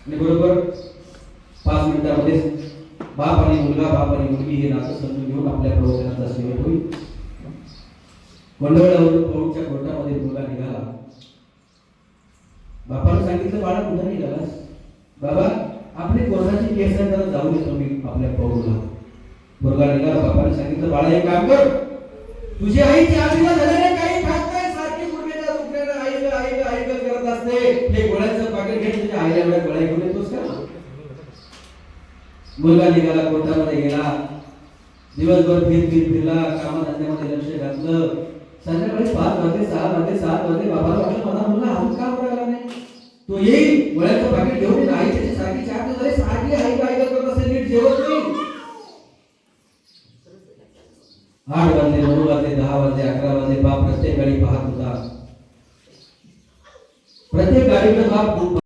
आणि बरोबर 5 मिनिटांमध्ये बाप आणि मुलगा, बाप आणि मुलगी हे नातं समजून घेऊन आपल्या प्रवचनाचा शेवट होईल. मंडळावरून प्रभूच्या कोर्टामध्ये मुलगा निघाला. बापाने सांगितलं, बाळा कुठं निघालास? बाबा आपली कोर्टाची केस आहे, जरा जाऊन येतो मी आपल्या प्रभूला. मुलगा निघाला. बापाने सांगितलं, बाळा एक काम कर, तुझी आई 4 दिवस झाले काही खात नाही, सारखी गुडघ्याच्या दुखण्यानं आई करत असते. हे गोळ्यांचं पाकिट घे, तुझ्या आईला एवढ्या गोळ्या घेऊन येतोस का? मुलगा निघाला, कोर्टामध्ये गेला. दिवसभर फिरला, कामाधंद्यामध्ये लक्ष घातलं. संध्याकाळी 5 वाजले, 6 वाजले, 7 वाजले. बाबाला वाटलं, मला मुलगा अजून का बरं आला नाही? तो येईल, गोळ्यांचं पाकिट घेऊन येईल. आई त्याची सारखी 4 दिवस झाले सारखी आई करत असेल, नीट जेवत नाही. 8 वाजले, 9 वाजले, 10 वाजले, 11 वाजले. बाप प्रत्येक गाडी पाहत होता. प्रत्येक गाडीकडे बाप